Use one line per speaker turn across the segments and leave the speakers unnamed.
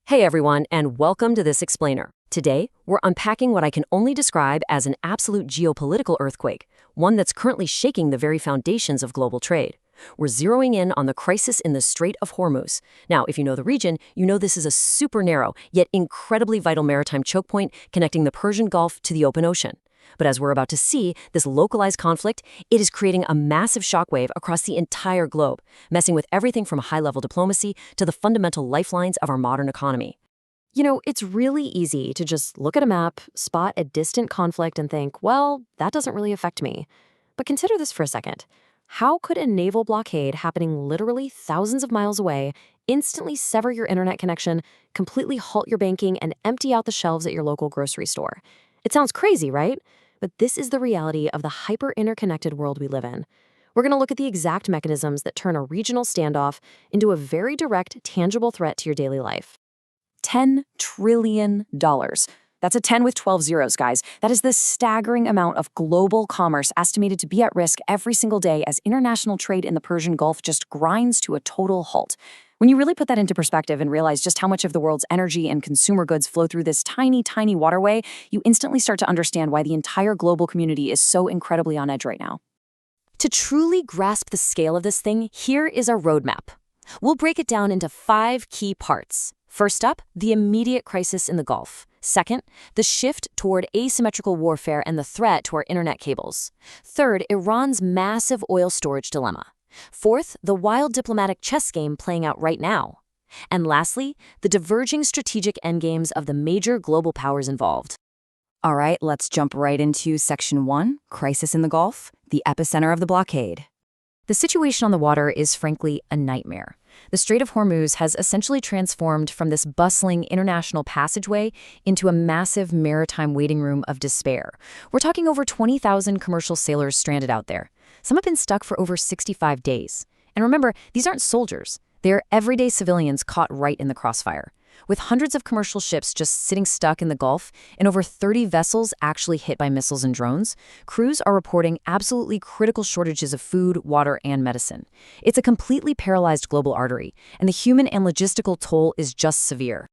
Hey everyone, and welcome to this explainer. Today, we're unpacking what I can only describe as an absolute geopolitical earthquake, one that's currently shaking the very foundations of global trade. We're zeroing in on the crisis in the Strait of Hormuz. Now, if you know the region, you know this is a super narrow, yet incredibly vital maritime choke point connecting the Persian Gulf to the open ocean. But as we're about to see, this localized conflict, it is creating a massive shockwave across the entire globe, messing with everything from high-level diplomacy to the fundamental lifelines of our modern economy. You know, it's really easy to just look at a map, spot a distant conflict, and think, well, that doesn't really affect me. But consider this for a second. How could a naval blockade happening literally thousands of miles away instantly sever your internet connection, completely halt your banking, and empty out the shelves at your local grocery store? It sounds crazy, right? But this is the reality of the hyper-interconnected world we live in. We're going to look at the exact mechanisms that turn a regional standoff into a very direct, tangible threat to your daily life. $10 trillion. That's a 10 with 12 zeros, guys. That is the staggering amount of global commerce estimated to be at risk every single day as international trade in the Persian Gulf just grinds to a total halt. When you really put that into perspective and realize just how much of the world's energy and consumer goods flow through this tiny, tiny waterway, you instantly start to understand why the entire global community is so incredibly on edge right now. To truly grasp the scale of this thing, here is our roadmap. We'll break it down into 5 key parts. First up, the immediate crisis in the Gulf. Second, the shift toward asymmetrical warfare and the threat to our internet cables. Third, Iran's massive oil storage dilemma. Fourth, the wild diplomatic chess game playing out right now. And lastly, the diverging strategic endgames of the major global powers involved. All right, let's jump right into Section 1, Crisis in the Gulf, the epicenter of the blockade. The situation on the water is frankly a nightmare. The Strait of Hormuz has essentially transformed from this bustling international passageway into a massive maritime waiting room of despair. We're talking over 20,000 commercial sailors stranded out there. Some have been stuck for over 65 days. And remember, these aren't soldiers. They're everyday civilians caught right in the crossfire. With hundreds of commercial ships just sitting stuck in the Gulf and over 30 vessels actually hit by missiles and drones, crews are reporting absolutely critical shortages of food, water, and medicine. It's a completely paralyzed global artery, and the human and logistical toll is just severe.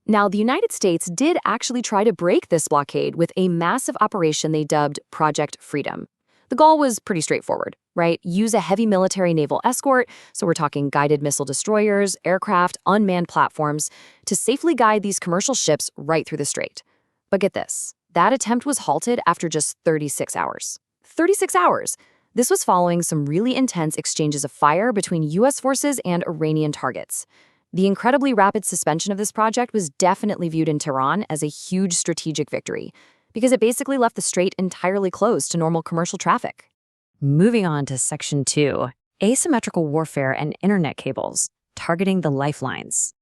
Now, the United States did actually try to break this blockade with a massive operation they dubbed Project Freedom. The goal was pretty straightforward, right? Use a heavy military naval escort, so we're talking guided missile destroyers, aircraft, unmanned platforms, to safely guide these commercial ships right through the strait. But get this, that attempt was halted after just 36 hours. 36 hours! This was following some really intense exchanges of fire between U.S. forces and Iranian targets. The incredibly rapid suspension of this project was definitely viewed in Tehran as a huge strategic victory, because it basically left the strait entirely closed to normal commercial traffic. Moving on to Section 2, asymmetrical warfare and internet cables, targeting the lifelines.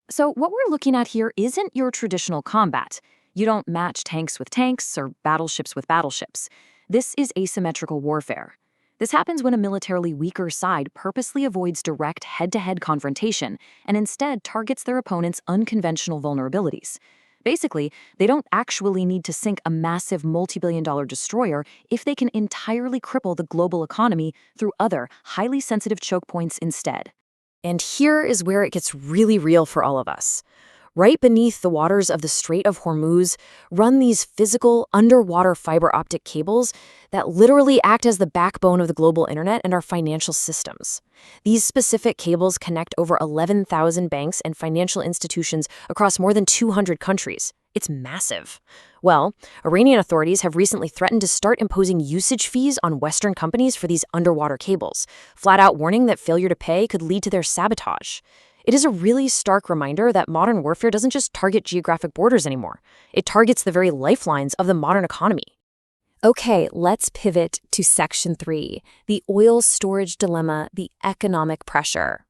So what we're looking at here isn't your traditional combat. You don't match tanks with tanks or battleships with battleships. This is asymmetrical warfare. This happens when a militarily weaker side purposely avoids direct head-to-head confrontation and instead targets their opponent's unconventional vulnerabilities. Basically, they don't actually need to sink a massive multi-billion-dollar destroyer if they can entirely cripple the global economy through other, highly sensitive choke points instead. And here is where it gets really real for all of us. Right beneath the waters of the Strait of Hormuz run these physical, underwater fiber optic cables that literally act as the backbone of the global internet and our financial systems. These specific cables connect over 11,000 banks and financial institutions across more than 200 countries. It's massive. Well, Iranian authorities have recently threatened to start imposing usage fees on Western companies for these underwater cables, flat out warning that failure to pay could lead to their sabotage. It is a really stark reminder that modern warfare doesn't just target geographic borders anymore. It targets the very lifelines of the modern economy. Okay, let's pivot to Section 3, the oil storage dilemma, the economic pressure.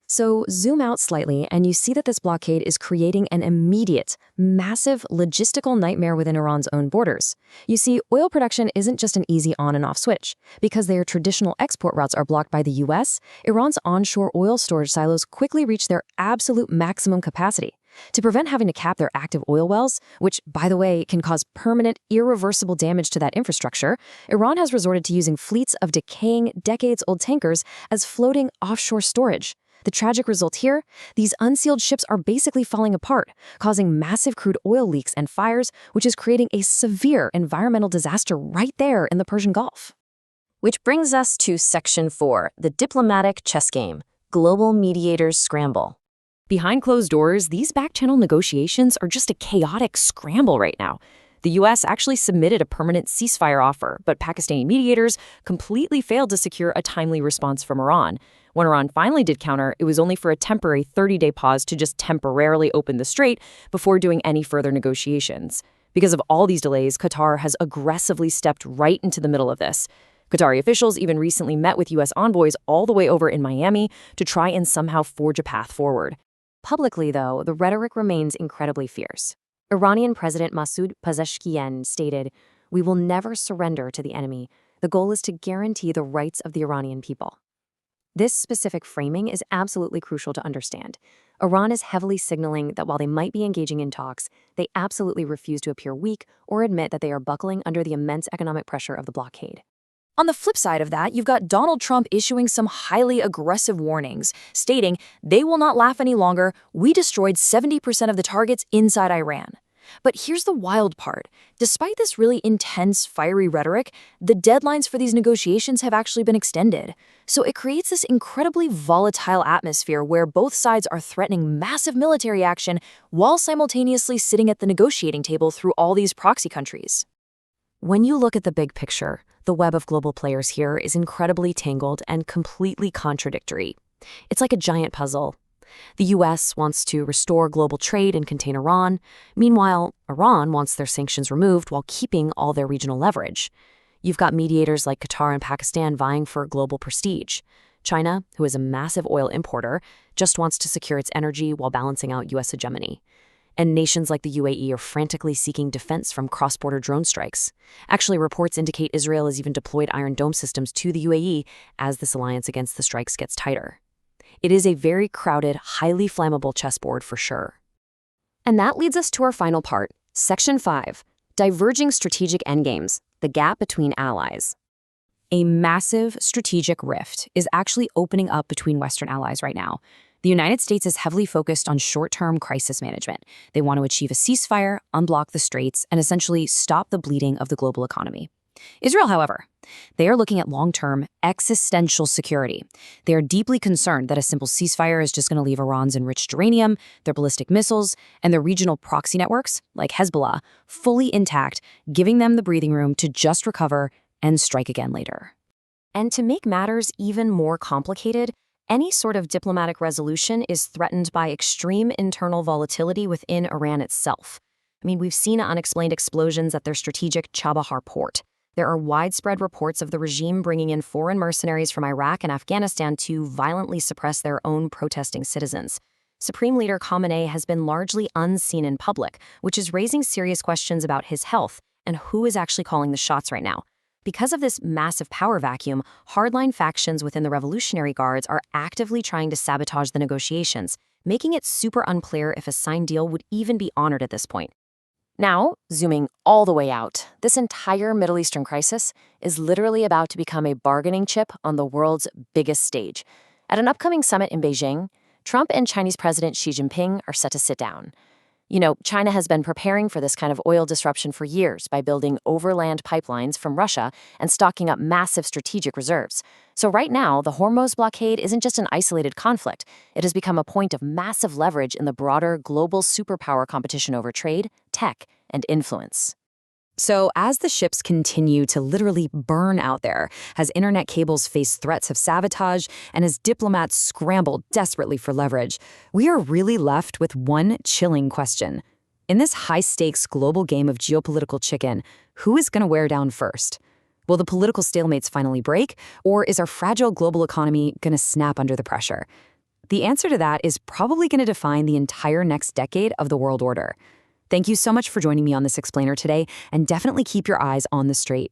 So zoom out slightly and you see that this blockade is creating an immediate, massive logistical nightmare within Iran's own borders. You see, oil production isn't just an easy on and off switch. Because their traditional export routes are blocked by the US, Iran's onshore oil storage silos quickly reach their absolute maximum capacity. To prevent having to cap their active oil wells, which, by the way, can cause permanent, irreversible damage to that infrastructure, Iran has resorted to using fleets of decaying, decades-old tankers as floating offshore storage. The tragic result here? These unsealed ships are basically falling apart, causing massive crude oil leaks and fires, which is creating a severe environmental disaster right there in the Persian Gulf. Which brings us to Section 4, the diplomatic chess game, global mediators scramble. Behind closed doors, these back-channel negotiations are just a chaotic scramble right now. The U.S. actually submitted a permanent ceasefire offer, but Pakistani mediators completely failed to secure a timely response from Iran. When Iran finally did counter, it was only for a temporary 30-day pause to just temporarily open the strait before doing any further negotiations. Because of all these delays, Qatar has aggressively stepped right into the middle of this. Qatari officials even recently met with U.S. envoys all the way over in Miami to try and somehow forge a path forward. Publicly, though, the rhetoric remains incredibly fierce. Iranian President Masoud Pezeshkian stated, "We will never surrender to the enemy. The goal is to guarantee the rights of the Iranian people." This specific framing is absolutely crucial to understand. Iran is heavily signaling that while they might be engaging in talks, they absolutely refuse to appear weak or admit that they are buckling under the immense economic pressure of the blockade. On the flip side of that, you've got Donald Trump issuing some highly aggressive warnings, stating, "They will not laugh any longer. We destroyed 70% of the targets inside Iran." But here's the wild part. Despite this really intense, fiery rhetoric, the deadlines for these negotiations have actually been extended. So it creates this incredibly volatile atmosphere where both sides are threatening massive military action while simultaneously sitting at the negotiating table through all these proxy countries. When you look at the big picture, the web of global players here is incredibly tangled and completely contradictory. It's like a giant puzzle. The U.S. wants to restore global trade and contain Iran. Meanwhile, Iran wants their sanctions removed while keeping all their regional leverage. You've got mediators like Qatar and Pakistan vying for global prestige. China, who is a massive oil importer, just wants to secure its energy while balancing out U.S. hegemony. And nations like the UAE are frantically seeking defense from cross-border drone strikes. Actually, reports indicate Israel has even deployed Iron Dome systems to the UAE as this alliance against the strikes gets tighter. It is a very crowded, highly flammable chessboard for sure. And that leads us to our final part, Section 5, Diverging Strategic Endgames, the Gap Between Allies. A massive strategic rift is actually opening up between Western allies right now. The United States is heavily focused on short-term crisis management. They want to achieve a ceasefire, unblock the straits, and essentially stop the bleeding of the global economy. Israel, however, they are looking at long-term existential security. They are deeply concerned that a simple ceasefire is just going to leave Iran's enriched uranium, their ballistic missiles, and their regional proxy networks, like Hezbollah, fully intact, giving them the breathing room to just recover and strike again later. And to make matters even more complicated, any sort of diplomatic resolution is threatened by extreme internal volatility within Iran itself. I mean, we've seen unexplained explosions at their strategic Chabahar port. There are widespread reports of the regime bringing in foreign mercenaries from Iraq and Afghanistan to violently suppress their own protesting citizens. Supreme Leader Khamenei has been largely unseen in public, which is raising serious questions about his health and who is actually calling the shots right now. Because of this massive power vacuum, hardline factions within the Revolutionary Guards are actively trying to sabotage the negotiations, making it super unclear if a signed deal would even be honored at this point. Now, zooming all the way out, this entire Middle Eastern crisis is literally about to become a bargaining chip on the world's biggest stage. At an upcoming summit in Beijing, Trump and Chinese President Xi Jinping are set to sit down. You know, China has been preparing for this kind of oil disruption for years by building overland pipelines from Russia and stocking up massive strategic reserves. So right now, the Hormuz blockade isn't just an isolated conflict. It has become a point of massive leverage in the broader global superpower competition over trade, tech, and influence. So as the ships continue to literally burn out there, as internet cables face threats of sabotage, and as diplomats scramble desperately for leverage, we are really left with one chilling question. In this high-stakes global game of geopolitical chicken, who is going to wear down first? Will the political stalemates finally break, or is our fragile global economy going to snap under the pressure? The answer to that is probably going to define the entire next decade of the world order. Thank you so much for joining me on this explainer today, and definitely keep your eyes on the strait.